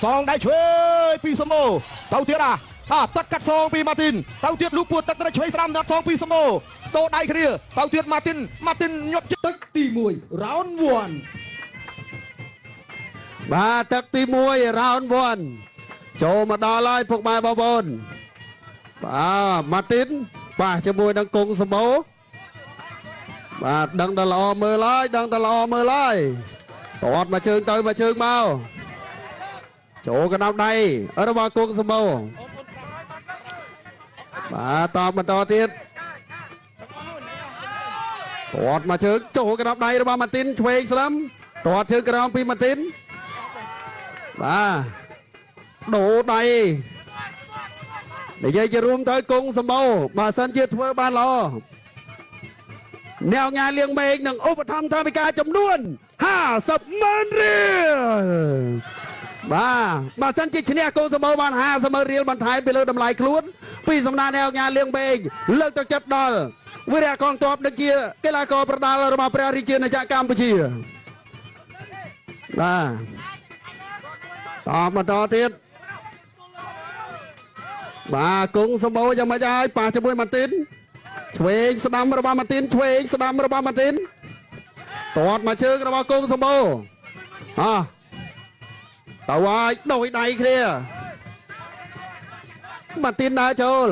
សងដៃឆ្វេងពីសមោទៅទៀតទឹកកាត់សងពីម៉ាទីនទៅទៀតលូកពួតទឹកទៅឆ្វេងស្ដាំដល់សងពីសមោតោដៃគ្នាទៅទៀតម៉ាទីនញាត់ទឹកទី1 round 1បាទទឹកទី1 round 1ចូលមកដល់ហើយពុកម៉ែបងប្អូនបាទម៉ាទីនប៉ះជាមួយនឹងកុងសមោបាទដឹងតែល្អមើលហើយតអត់មកជើងទៅមកជើងមកចូលកណ្ដាប់ដៃរបស់កុងសមោបាទតបន្តទៀតទាត់មកជើងចូលកណ្ដាប់ដៃរបស់ម៉ាទីនឆ្វេងស្ដាំទាត់ជើងក្រោមពីម៉ាទីនបាទដូរដៃនិយាយជារួមទៅកុងសម្បូរបើសិនជាធ្វើបានល្អអ្នកងាយលៀងមេឃនឹងឧបត្ថម្ភថវិកាចំនួន50,000 រៀលបាទបើសិនជាឈ្នះកុងសម្បូរបាន50,000 រៀលបន្ថែមពីលើតម្លៃខ្លួនពីសំណាក់អ្នកងាយលៀងមេឃលើកទឹកចិត្តដល់វិរៈកងទ័ពដូចជាកីឡាករប្រដាល់របស់ព្រះរាជាណាចក្រកម្ពុជាបាទបន្តទៀតបាទកុងសម្បូរយ៉ាងម៉េចហើយប៉ះជាមួយម៉ាទីនឆ្វេងស្ដាំរបស់ម៉ាទីនទាត់មកជើងរបស់កុងសម្បូរទៅហើយដោយដៃគ្នាម៉ាទីនដើរចូល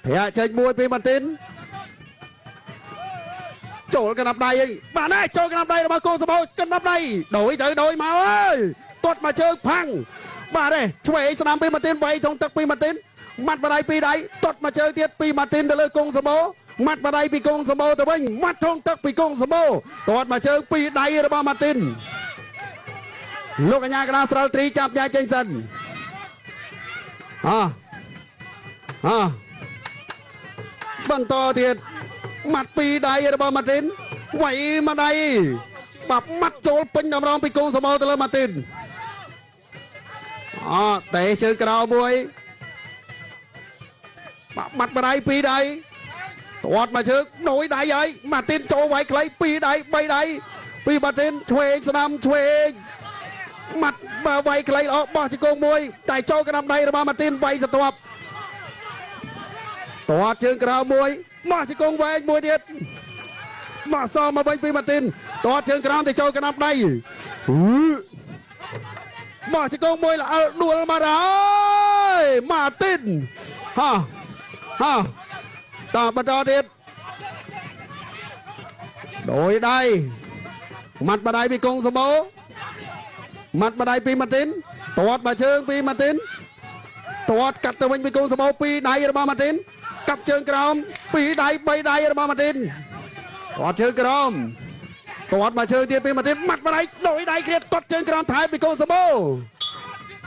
ប្រាក់ចេញមួយពីម៉ាទីនចូលកណ្ដាប់ដៃបាទណែចូលកណ្ដាប់ដៃរបស់កុងសម្បូរកណ្ដាប់ដៃដោយទៅដោយមកអើយទាត់មកជើងផាំងបាទទេឆ្វេងស្ដាំពីម៉ាទីនវាយក្នុងទឹកពីម៉ាទីនម៉ាត់បដៃពីដៃទាត់មកជើងទៀតពីម៉ាទីនទៅលើកុងសម្បូរម៉ាត់បដៃពីកុងសម្បូរទៅវិញម៉ាត់ក្នុងទឹកពីកុងសម្បូរទាត់មកជើងពីដៃរបស់ម៉ាទីនលោកកញ្ញាកណ្ដាលស្រាលត្រីចាប់ញ៉ាចេញសិនបន្តទៀតម៉ាត់ពីដៃរបស់ម៉ាទីនវាយមកដៃបាប់ម៉ាត់ចូលពេញតម្រងពីកុងសម្បូរទៅលើម៉ាទីនតែជើងក្រៅមួយបាត់បដៃពីដៃទាត់មកជើងដោយដៃហើយម៉ាទីនចូលវាយខ្លីពីដៃ3ដៃពីម៉ាទីនឆ្វេងស្ដាំឆ្វេងម៉ាត់មកវាយខ្លីល្អបោះជង្គង់មួយតែចូលកណ្ដាប់ដៃរបស់ម៉ាទីនវាយស្ទាប់ទាត់ជើងក្រៅមួយមកជង្គង់វែងមួយទៀតមកសមកវិញពីម៉ាទីនទាត់ជើងក្រោមទៅចូលកណ្ដាប់ដៃមកជង្គង់មួយល្អដួលមកហើយម៉ាទីនតបន្តទៀតដោយដៃម៉ាត់បដៃពីកុងសម្បូរម៉ាត់បដៃពីម៉ាទីនទាត់មកជើងពីម៉ាទីនទាត់កាត់ទៅវិញពីកុងសម្បូរពីដៃរបស់ម៉ាទីនកាប់ជើងក្រោមពីដៃ3ដៃរបស់ម៉ាទីនទាត់ជើងក្រោមទាត់មកជើងទៀតពីម៉ាទីនម៉ាត់បដៃដោយដៃគ្នាទាត់ជើងក្រោមថែពីកុងសម្បូរ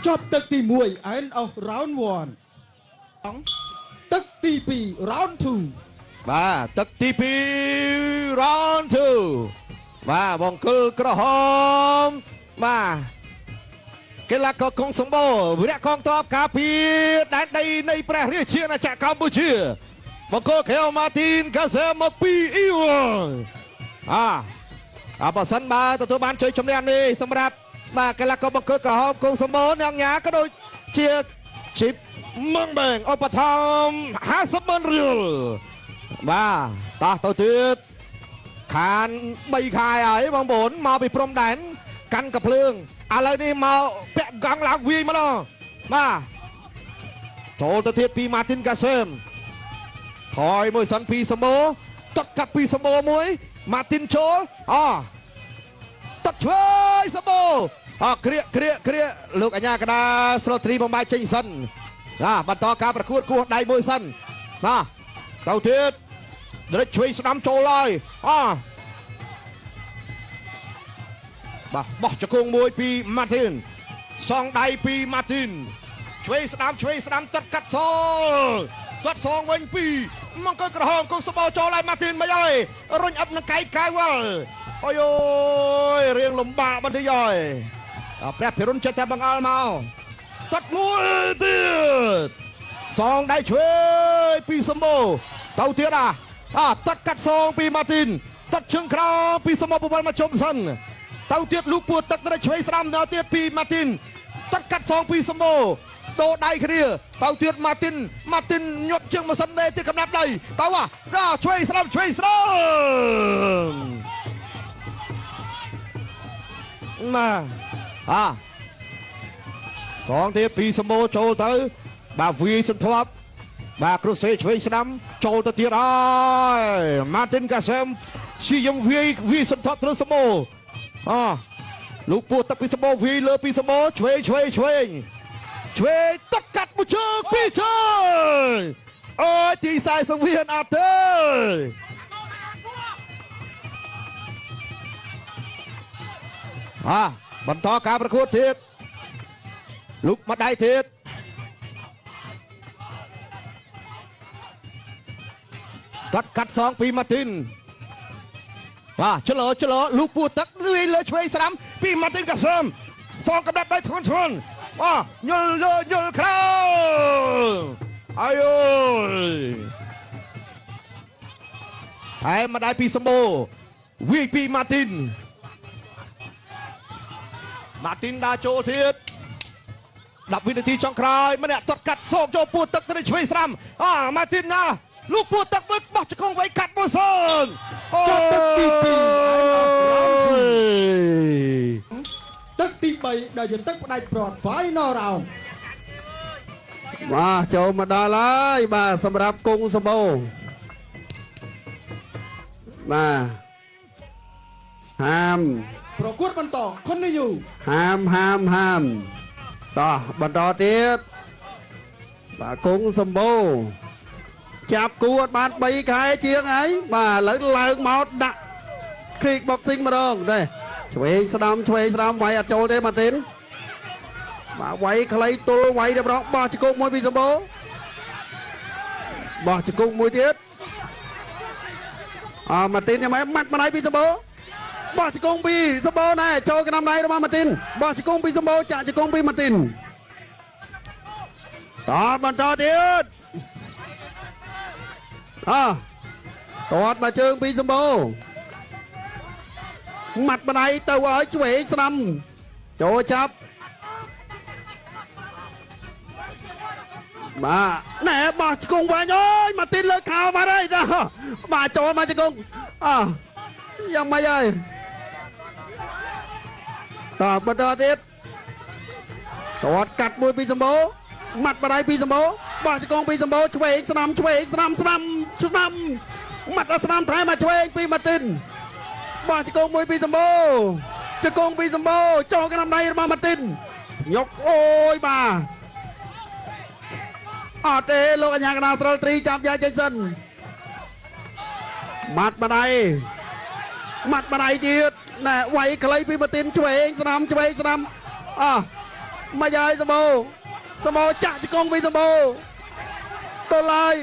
ចប់ទឹកទី1 end of round 1ទឹកទី2 round 2បាទទឹកទី2 round 2បាទបង្គោលក្រហមបាទកីឡាករកុងសម្បូរវិរៈកងទ័ពការពារដែនដីនៃព្រះរាជាណាចក្រកម្ពុជាបង្គោលខេវម៉ាទីនកាសែមកពីអ៊ីវបើសិនបើទទួលបានជ័យជំនះនេះសម្រាប់បាទកីឡាករបង្គោលក្រហមកុងសម្បូរអ្នកញ៉ាក៏ដូចជាជីបមឹងបែងឧបត្ថម្ភ50,000 រៀលបាទតោះទៅទៀតខាន3ខែហើយបងប្អូនមកពីព្រំដែនកាន់កាភ្លើងឥឡូវនេះមកពាក់កង់ឡើងវាយម្ដងបាទចូលទៅទៀតពីម៉ាទីនកាសែមថយមួយសិនពីសមោទឹកកាត់ពីសមោមួយម៉ាទីនចូលទឹកឆ្វេងសមោគ្រាកលោកអាញាកដាស្រូត្រីបំបាយចេញសិនបន្តការប្រកួតគោះដៃមួយសិនទៅទៀតដរិចឆ្វេងស្ដាំចូលហើយបោះជង្គង់មួយពីម៉ាទីនសងដៃពីម៉ាទីនឆ្វេងស្ដាំទឹកកាត់សងទាត់សងវិញពីមង្គលក្រហមកុងសម្បូរចូលហើយម៉ាទីនមិនអើយរុញអឹបនឹងកៃកៅវល់អូយរៀងលំបាកបន្តិចហើយព្រះភិរុនចិត្តតែបង្អល់មកទាត់មួយទៀតសងដៃឆ្វេងពីសម្បូរទៅទៀតទាត់កាត់សងពីម៉ាទីនទាត់ជើងក្រោមពីសម្បូរពវល់មកជុំសិនទៅទៀតលូកពួតទឹកទៅឆ្វេងស្ដាំដល់ទៀតពីម៉ាទីន តាត់កាត់សងពីសម្បូរដូរដៃគ្នាទៅទៀតម៉ាទីនញាប់ជើងម៉ាស៊ីនដេទៀតកំណាប់ដៃទៅដល់ឆ្វេងស្ដាំមកសងទៀតពីសម្បូរចូលទៅបាទវាយសន្ធាប់បាទគ្រូសេឆ្វេងស្ដាំចូលទៅទៀតហើយម៉ាទីនកាសែមជាយំវាយសន្ធាប់ទៅសម្បូរលោកពូទឹកពីសម្បូរវាយលើពីសម្បូរឆ្វេងតាត់កាត់មួយជើងពីរជើងអូយទីខ្សែសង្វៀនអត់ទេបន្តការប្រកួតទៀតលោកមកដៃទៀតតាត់កាត់សងពីម៉ាទីនចលោលោកពូទឹកលឿយលើឆ្វេងស្ដាំពីម៉ាទីនកាសែមសងកំដាប់ដៃធ្ងន់យល់ក្រៅអាយហើយមកដៃពីសម្បូរវាយពីម៉ាទីនដើរចូលទៀត10វិនាទីចុងក្រោយម្នាក់ទាត់កាត់សោកចូលពូទឹកទៅឆ្វេងស្ដាំម៉ាទីនណាលោកពូទឹកមើលបោះជង្គង់ໄວកាត់មួយសនចាប់ទឹកទី2ទឹកទី3ដែលជាទឹកផ្ដាច់ព្រាត់ Final Round បាទចូលមកដល់ហើយបាទសម្រាប់គង់សម្បូរបាទហាមប្រកួតបន្ត Continue ហាមតោះបន្តទៀតបាទគង់សម្បូរចាប់គួតបាន3ខែជាងហើយបាទឥឡូវឡើងមកដាក់ Kick Boxing ម្ដងទេឆ្វេងស្ដាំវាយអត់ចូលទេម៉ាទីនបាទវាយខ្លីទល់វាយតែម្ដងបោះជង្គង់មួយពីសម្បូរបោះជង្គង់មួយទៀតម៉ាទីនយ៉ាងម៉េចម៉ាត់ម្ដាយពីសម្បូរបោះជង្គង់ពីសម្បូរណែចូលកណ្ដាំដៃរបស់ម៉ាទីនបោះជង្គង់ពីសម្បូរចាក់ជង្គង់ពីម៉ាទីនតបន្តទៀតទាត់មកជើងពីសម្បូរម៉ាត់ម្ដាយទៅឲ្យឆ្វេងស្ដាំចូលចាប់បាទណែបោះជង្គង់វិញអើយម៉ាទីនលើខោបាត់ហើយបាទចូលមកជង្គង់យ៉ាងម៉េចហើយតបន្តទៀតទាត់កាត់មួយពីសម្បូរម៉ាត់ម្ដាយពីសម្បូរបោះជង្គង់ពីសម្បូរឆ្វេងស្ដាំម៉ាត់ដល់ស្ដាំថែមមកឆ្វេងពីម៉ាទីនបោះជង្គង់មួយពីសម្បូរជង្គង់ពីសម្បូរចូលកណ្ដាំដៃរបស់ម៉ាទីនញុកអូយបាទអត់ទេលោកអញ្ញាកណ្ដាលស្រុលត្រីចាប់យ៉ាចេញសិនម៉ាត់ម្ដាយទៀតណែវាយខ្លីពីម៉ាទីនឆ្វេងស្ដាំមកយាយសម្បូរចាក់ជង្គង់ពីសម្បូរទៅឡើយ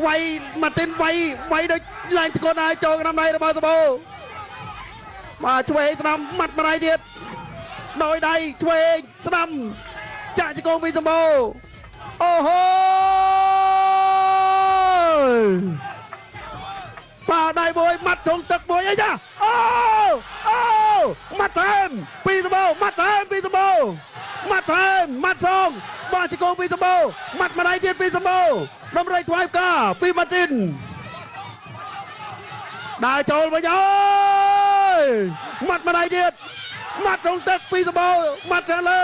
វាយម៉ាទីនវាយដូចឡើងតកូនហើយចូលកណ្ដាំដៃរបស់សម្បូរបាទឆ្វេងស្ដាំម៉ាត់ម្ដាយទៀតដោយដៃឆ្វេងស្ដាំចាក់ជង្គង់ពីសម្បូរអូហូប៉ាដៃមួយម៉ាត់ធំទឹកមួយអីចាអូម៉ាត់ថែមពីសម្បូរម៉ាត់ថែមម៉ាត់សងបោះជង្គង់ពីសម្បូរម៉ាត់ម្ដាយទៀតពីសម្បូរដំរីថ្វាយផ្កាពីម៉ាទីនដើរចូលវិញអើយម៉ាត់ម្ដាយទៀតម៉ាត់ក្នុងទឹកពីសម្បូរម៉ាត់ខាងលើ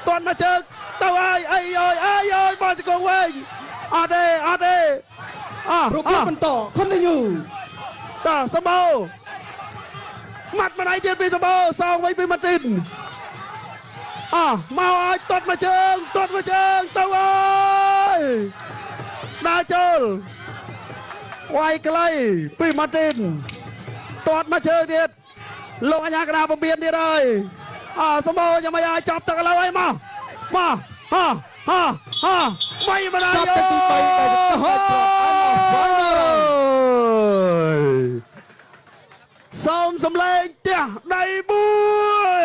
ទាន់មកជើងទៅហើយអីអើយបោះជង្គង់វិញអត់ទេប្រកួតបន្ត Continue តោះសម្បូរម៉ាត់ម្ដាយទៀតពីសម្បូរសងវិញពីម៉ាទីនមកឲ្យទាត់មកជើងទៅអើយដើរចូលវាយខ្លីពីម៉ាទីនទាត់មកជើងទៀតលោកអាញាកណ្ដាលបំពេញទៀតហើយសម្បូរយ៉ាងម៉េចឲ្យចាប់ទឹកឥឡូវឲ្យមកវាយម្ដាយចាប់ទឹកទី3ដែលទៅសូមសំឡេងផ្ទះដៃមួយ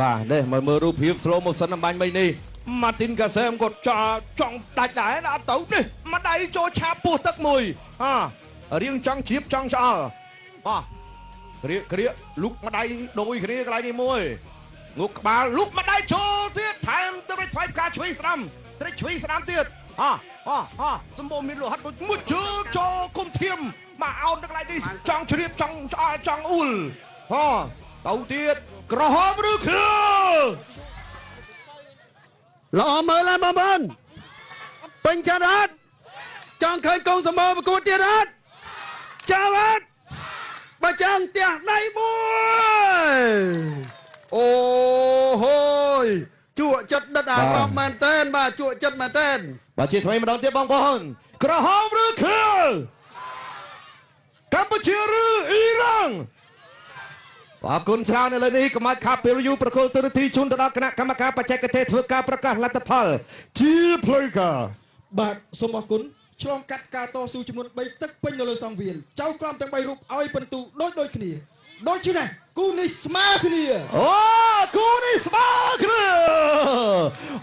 បាទនេះមកមើលរូបភាព slow motion អំបញ្ញមិញនេះ Martin Kasem គាត់ចង់ដាច់ដែរអត់ទៅនេះម្ដាយចូលឆាបពោះទឹកមួយរៀងចង់ជ្រាបចង់ឆ្អល់គ្រាលុកម្ដាយដូចគ្នាកន្លែងនេះមួយងុកក្បាលលុកម្ដាយចូលទៀតថែមទៅឲ្យថ្វាយផ្កាឆ្វេងស្ដាំត្រេកឆ្វេងស្ដាំទៀតសម្បូរមានលោហិតមួយជើងចូលគុំធៀមមកអោនទៅកន្លែងនេះចង់ជ្រាបចង់ឆ្អល់ចង់អ៊ុលទៅទៀតក្រហមឬខៀវល្អមើលហើយបងប្អូនពេញចិត្តអត់ចង់ឃើញកងសម្បូរប្រកួតទៀតអត់ចាំអត់បើចង់ផ្ទះដៃមួយអូហូយជក់ចិត្តដិតអារម្មណ៍មែនតើបាទជក់ចិត្តមែនតើបាទជាថ្មីម្ដងទៀតបងប្អូនក្រហមឬខៀវកម្ពុជាឬអ៊ីរ៉ង់អរគុណច្រើននៅលើនេះកម្ពុជាខាប់ពេលយូប្រកុលទូរទស្សន៍ជូនទៅដល់គណៈកម្មការបច្ចេកទេសធ្វើការប្រកាសលទ្ធផលជាផ្លូវការបាទសូមអរគុណឆ្លងកាត់ការតស៊ូចំនួន3ទឹកពេញនៅលើសង្វៀនចៅក្រមទាំង3រូបឲ្យពិន្ទុដូចគ្នាដូច្នេះគូនេះស្មើគ្នាគូនេះស្មើគ្នា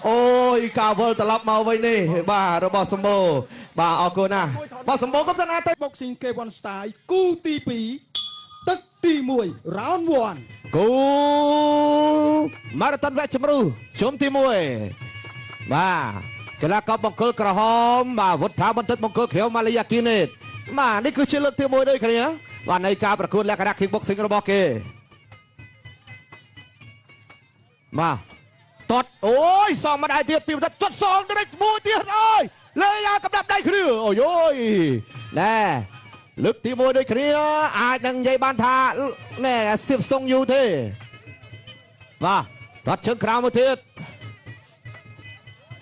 អូយការវិលត្រឡប់មកវិញនេះបាទរបស់សម្បូរបាទអរគុណណាស់បាទសម្បូរកំតាណាទៅ Boxing K1 Style គូទី2ទឹកទី1 round 1គូម៉ារ៉ាតុនវគ្គជម្រុះជុំទី1បាទកីឡាករបង្គោលក្រហមបាទវុទ្ធាបន្តិតបង្គោលខៀវម៉ាឡេយ៉ាគីណេតបាទនេះគឺជាលើកទី1ដូចគ្នាបាទនៃការប្រកួតលក្ខណៈ Kickboxing របស់គេបាទតតអូយសងម្ដាយទៀតពីបន្តិចចុតសងទៅមួយទៀតអើយលេងអាកំដាប់ដៃគ្នាអូយអូយណែលើកទី1ដូចគ្នាអាចនឹងនិយាយបានថាណែស្ទាបស្ទងយូរទេបាទតតជើងក្រៅមួយទៀត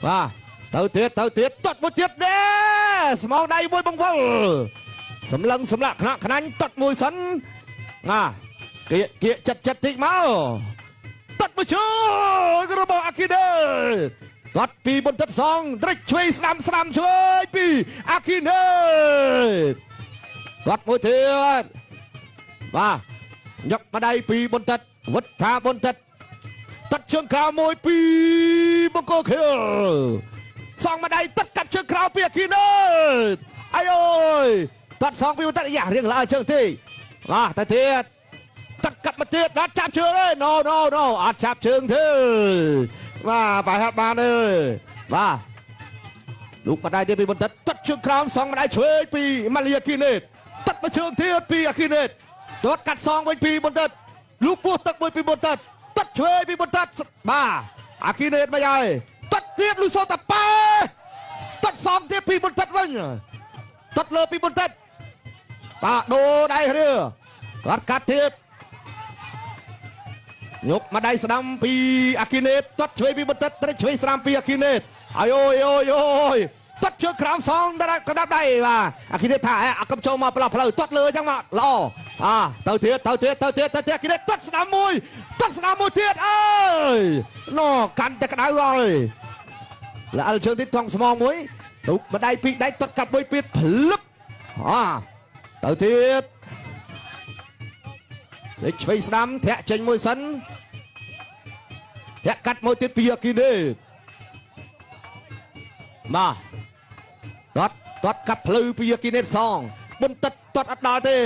បាទទៅទៀតតតមួយទៀតណែស្មងដៃមួយបង្វិលសម្លឹងសម្លាក់ខ្នាញ់តតមួយសិនគៀកចិត្តតិចមកតតមួយជើងរបស់អាគីដេតតពីបន្តិតសងត្រេចឆ្វេងស្ដាំឆ្វេងពីអាគីណេតតមួយទៀតបាទញឹកម្ដាយពីបន្តិតវុទ្ធាបន្តិតតតជើងក្រៅមួយពីបង្គោលខៀវសងម្ដាយតតកាប់ជើងក្រៅពីអាគីណេតអាយអូយតតសងពីបន្តិតយ៉ារៀងឡើយជើងទេតែទៀតតតកាប់មកទៀតអត់ចាប់ជើងទេ no អត់ចាប់ជើងទេបាទប្រហែលបានទេបាទលោកម្ដាយទៀតពីបន្តិតតតជើងក្រោមសងម្ដាយឆ្វេងពីម៉ាលីយ៉ាគីណេតតតមកជើងទៀតពីអាគីណេតតតកាត់សងវិញពីបន្តិតលោកពោះទឹកមួយពីបន្តិតតតឆ្វេងពីបន្តិតបាទអាគីណេតមកហើយតតទៀតលុយសូតាប៉ែតតសងទៀតពីបន្តិតវិញតតលើពីបន្តិតបាទដូរដៃរឿគាត់កាត់ទៀតញប់ម្ដាយស្ដាំពីអាគីណេតតតឆ្វេងពីបន្តិតត្រេចឆ្វេងស្ដាំពីអាគីណេតអាយអូយតតជើងក្រោមសងដល់កណ្ដាប់ដៃបាទអាគីណេតថាអាកំចូលមកផ្លោះផ្លូវតតលើអញ្ចឹងមកល្អទៅទៀតអាគីណេតតតស្ដាំមួយទៀតអើយណូកាន់តែក្តៅហើយល្អលជើងទៀតថងស្មងមួយទុកម្ដាយពីរដៃតតកាប់មួយពីភ្លឹបទៅទៀតលេចឆ្វេងស្ដាំធាក់ចេញមួយសិនធាក់កាត់មួយទៀតពីអាគីណេតតកាប់ភ្លឺពីអាគីណេតសងបន្តិតតតអត់ដល់ទេ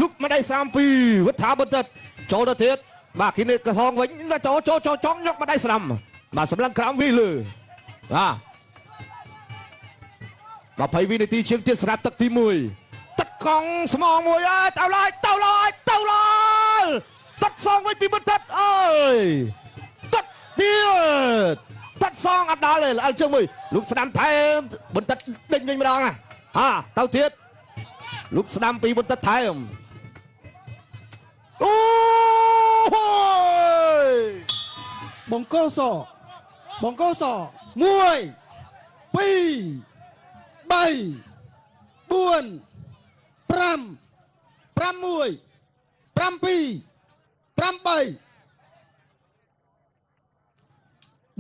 លុកម្ដាយ32វុទ្ធាបន្តិតចូលទៅទៀតបាទអាគីណេតក៏សងវិញចូលចង់ញកម្ដាយស្ដាំបាទសម្លឹងក្រោមវាលើ20វិនាទីជាងទៀតសម្រាប់ទឹកទី1ទឹកកង់ស្មងមួយអើយទៅឡើយតត់សងវិញពីបន្តិតអើយតត់ទៀតតត់សងអត់ដល់ទេល្អជើងមួយលោកស្ដាំថែមបន្តិតដេញវិញម្ដងទៅទៀតលោកស្ដាំពីបន្តិតថែមអូយបង្គោលស1 2 3 4 5 6 7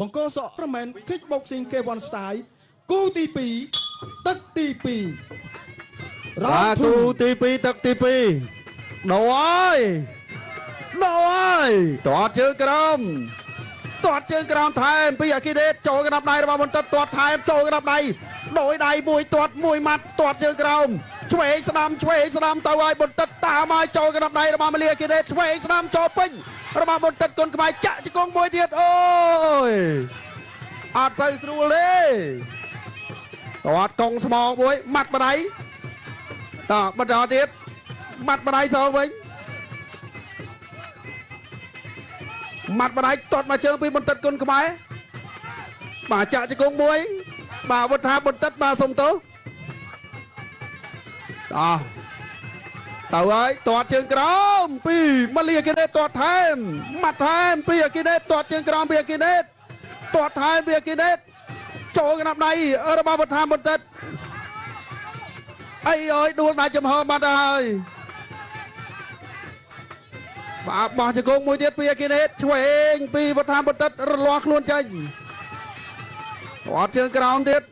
បង្គោលសក់ប្រមែន Kickboxing K1 Style គូទី2ទឹកទី2គូទី2ទឹកទី2ដូរ rồi tọt chữ cầm tọt chữ cầm thay bây giờ kia đấy cho cái đập này là một tật tọt thay cho cái đập này đổi đầy mùi tọt mùi mặt tọt chữ cầmช่วยสนามตัวไอ้บนตัดตามาโจกันดับในระบาดมาเลียกินเดชช่วยสนามโจปิ้งระบาดบนตัดกลกระบายจะกงมวยเทียดโอ้ยอาจใส่สรูเลยตอดกงสมองมวยมัดมาไหนต่อบัดดอเทียดมัดมาไหนสองวิ่งมัดมาไหนตอดมาเชิงปีบนตัดกลกระบายมาจะกงมวยมาวัฒนาบนตัดมาส่งโตtàu ơi toạt trường crom pi mà lia kia đây toạt thêm mặt thêm pi kia đây toạt trường crom pi kia đây toạt thêm pi kia đây chỗ cái nắp này ở ba một tham một tết ai ơi đua này chấm hờ mặt ơi bà bỏ cho con môi tiết pi kia đâyช่วยเองpi một tham một tết loạt luôn chân toạt trường crom tiết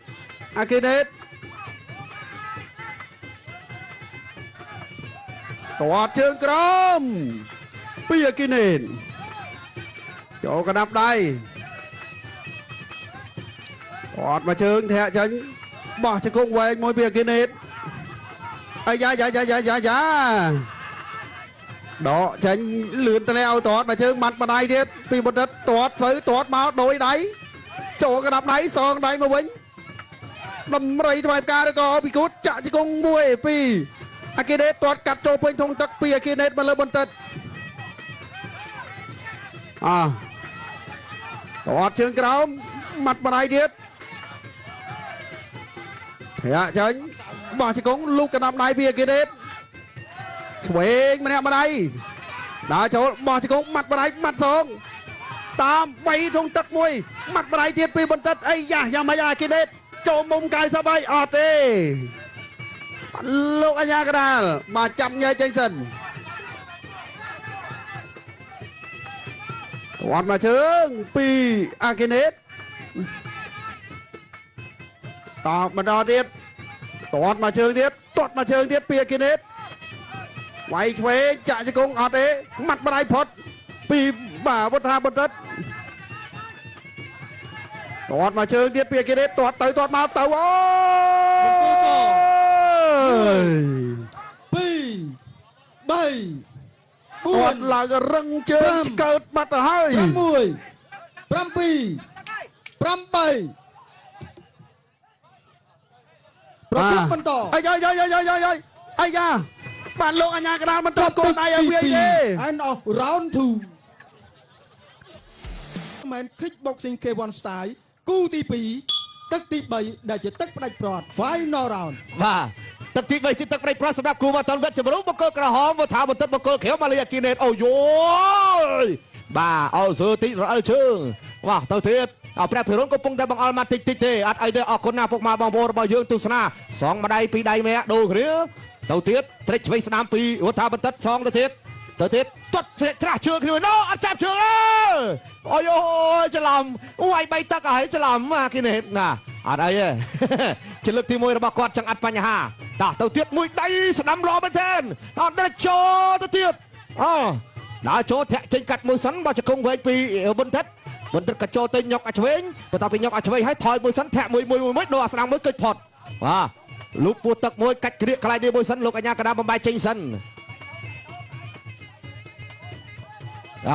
kia đây tọt chương crom bây giờ kia nền chỗ cái đập đây tọt mà chương thẹ chân bỏ cho cung về môi bìa kia nền ai dạ đó chân lượn tay leo tọt mà chương mặt mà đây điết vì một đất tọt tới tọt máu đôi đáy chỗ cái đập đáy son đáy mà bính đâm rây thoại ca được có bị cút chạy cho cung môi vìอากิเนตตอดกัดโจเป็นทงตักปีอากิเนตมาเลยบนตัดตอดเชิงกราวมัดมาได้เดียดเฮียเฉินบ่าชิกงลูกกระนำได้ปีอากิเนตช่วยเองมาเนี่ยมาได้ด่าโจบ่าชิกงมัดมาได้มัดสองตามไปทงตักมวยมัดมาได้เดียดปีบนตัดไอ้ยามาอากิเนตโจมุมกายสบายออดเต้ลูกอัญญากระดาลมาจับเงยเจงสันวัดมาเชิงปีอากิเนตตอบมาดอเดียดตอดมาเชิงเดียดตอดมาเชิงเดียดปีอากิเนตไว้ช่วยจ่าจะกงอาเตมัดมาได้พอดปีบ่าวัฒนาบนรัดตอดมาเชิงเดียดปีอากิเนตตอดเตยตอดมาเตยโอ้ปีใบปวดหลังรังเจอเกิดมาแต่ให้ปรำมวยปรำปีปรำใบประกบมันต่อไอ้ยไอ้ยาบ้านโลกอัญญากระดานมันตบโกนไอ้เวียเย่อันออกราวน์ทูแมนคิกบ็อกซิ่งเควันสไตล์กู้ตีปีตึกตีใบได้จะตึกประดับปลอดไฟนอราวน์ว่าตึกที่ใบจิตตึกประดับปลอดสำหรับกูมาตอนเวทจะบรรลุบังเกิดกระหอบมาถามบนตึกบังเกิดเขียวมาเลยกินเน็ตโอ้ยบ้าเอาเสือติเราเอาเชิงว่าเต่าเทียดเอาแปรผิวร้อนก็ปุ่งแต่บางอัลมาติดเทอัดไอเดียออกคนหน้าพวกมาบางโบราณยืนตุสนาสองมาได้ปีใดแม่ดูหรือเต่าเทียดเทรชไว้สนามปีวัฒนาบรรทัดสองเต่าเทียดตัดเสียชนะเชือกขึ้นมาโน้อัดจับเชือกโอ้ยจะลำไวใบตักอะไรจะลำมากินเห็ดนะอะไรจะเลือกทีมวยระบากอดจังอัดปัญหาเต่าเทียดมวยได้สนามรอเป็นแทนได้โชว์เต่าเทียดđã cho thẻ trên cắt mưa sắn bao cho công với vì bên thất cả cho tên nhọc ачвវិញបន្ទាប់ពីញ៉ុកачвវិញឲ្យថយមួយសិនធាក់មួយដល់អាស្នាមមួយគិតផុតបាទលូកពួតទឹកមួយកាច់ក្រៀកកន្លែងនេះមួយសិនលោកអញ្ញាកណ្ដាលបំបាយចេញសិន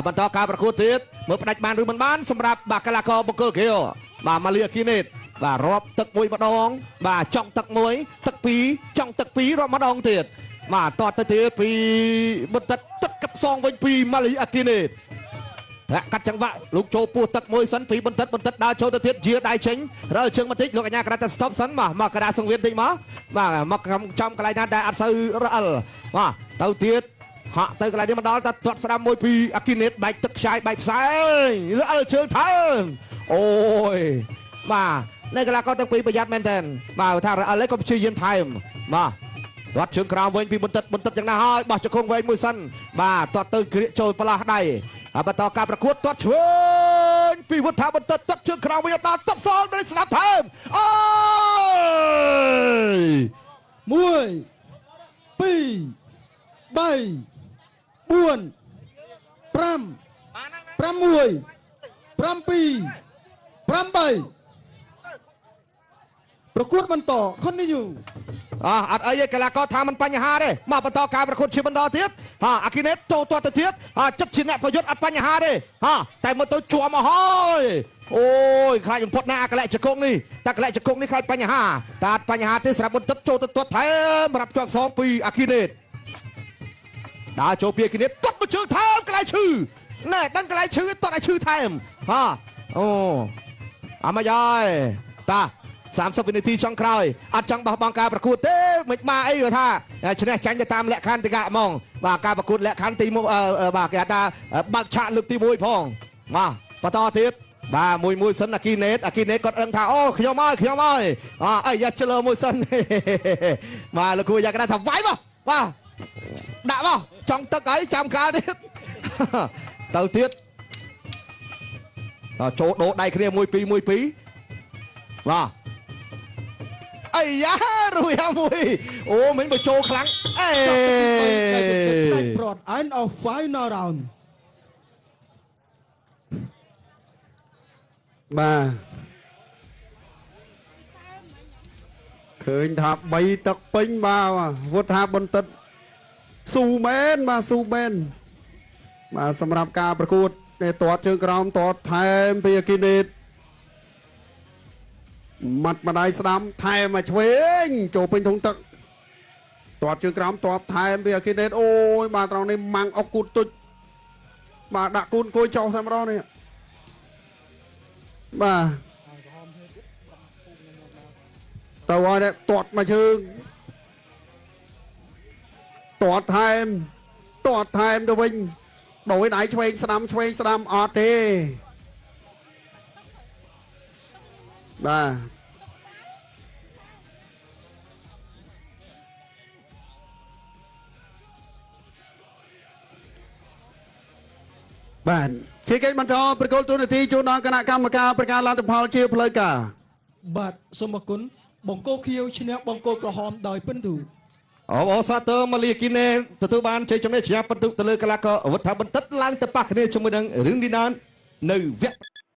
បន្តការប្រកួតទៀតមើលផ្ដាច់បានឬមិនបានសម្រាប់បាកាឡាកោបង្គោលខៀវបាទម៉ាលីអាគីនេតបាទរាប់ទឹកមួយម្ដងបាទចង់ទឹកមួយទឹកពីរចង់ទឹកពីររាប់ម្ដងទៀតបាទតទៅទៀតពីបន្តិចទឹកកាប់សងវិញពីម៉ាលីអាគីនេតและกัดจังหวะลูกโจปูตักมวยสันปีบรรทัดดาวโจตะเทียดเจียได้เชิงเราเชิงมันติกลูกอัญญากระดาษสต็อปสันมากระดาษสังเวียนติมากำจำกระไรนั้นได้อัดซื้อรัลมาเต่าเทียดฮะเต่ากระไรนี้มันดอลตัดตัดสนามมวยปีอากิเนตใบตึกชายใบซ้ายแล้วเชิงทางโอ้ยมาในกระไรก็ต้องปีประหยัดแมนเทนมาทางรัลเล็กก็ชื่อเยี่ยมไทม์มาตัดเชิงกราวเวงปีบรรทัดอย่างน่าให้บาดจะคงเวงมวยสันมาตัดเตยเกลียโจปลาได้มาต่อการประกวดตัดเชิงปีวัฒนาบรรทัดตัดเชิงคราววิญญาณตัดซ้อนในสนามไทม์มวยปีใบบ้วน ប្រកួតបន្ត continue អត់អីទេកីឡាករថាมันបញ្ហាទេមកបន្តការប្រកួតជាបន្តទៀតអាគីណេតចូលទាត់ទៅទៀតចិត្តជាអ្នកប្រយុទ្ធអត់បញ្ហាទេតែមកទៅជួមមកហើយអូយខ្លាចបំផុតណាកលៈចង្គង់នេះតែកលៈចង្គង់នេះខ្លាចបញ្ហាតែអត់បញ្ហាទេសម្រាប់បន្ទិតចូលទៅទាត់ថែមរាប់ជាប់សងពីអាគីណេតដើរចូលពីអាគីណេតទាត់មកជើងថែមកន្លែងឈឺណែដឹងកន្លែងឈឺទាត់ឲ្យឈឺថែមអូអាមកហើយតា30 វិនាទីចុងក្រោយអត់ចង់បោះបង់ការប្រកួតទេមិនមកអីគាត់ថាឈ្នះចាញ់ទៅតាមលក្ខខណ្ឌតិកៈហ្មងបាទការប្រកួតលក្ខខណ្ឌទី1បាទគេថាបើកឆាកលើកទី1ផងបាទបន្តទៀតបាទមួយសិនអាគីណេតគាត់ដឹងថាអូខ្ញុំហើយអីយ៉ាឆ្លើមួយសិនបាទលោកគ្រូយ៉ាគាត់ថាវាយបាទដាក់មកចង់ទឹកហើយចាំកាលទៀតទៅទៀតចូលដូរដៃគ្នា1 2បាទអាយ៉ារួយមួយអូមិនបើចូលខ្លាំងអេ brought end of final round បាទឃើញថា3ទឹកពេញបាទវុទ្ធថាបន្តិតស៊ូមែនបាទស៊ូមែនបាទសម្រាប់ការប្រកួតនេះទាត់ជើងក្រោមទាត់ថែមពីអាគីណេតមាត់ម្ដាយស្ដាំថែមមកឆ្វេងចូលពេញធុងទឹកទាត់ជើងក្រោមទាត់ថែមពីអាគីណេតអូយបាទត្រង់នេះម៉ាំងអុកគូតទុចបាទដាក់គូនគួយចោលតែម្ដងនេះបាទទៅឲ្យទាត់មកជើងទាត់ថែមទៅវិញដោយដៃឆ្វេងស្ដាំអត់ទេបាទបាទជាកិច្ចបន្តប្រកួតទូនាទីជូនដល់គណៈកម្មការប្រកាសលទ្ធផលជាផ្លូវការបាទសូមអរគុណបង្គោលខៀវឈ្នះបង្គោលក្រហមដោយពិន្ទុអូសាទរម៉ាលីគីណេទទួលបានជ័យជំនះជាពិន្ទុទៅលើកីឡាករវុទ្ធបន្តិតឡើងទៅប៉ះគ្នាជាមួយនឹងរឿងឌីណាននៅវគ្គ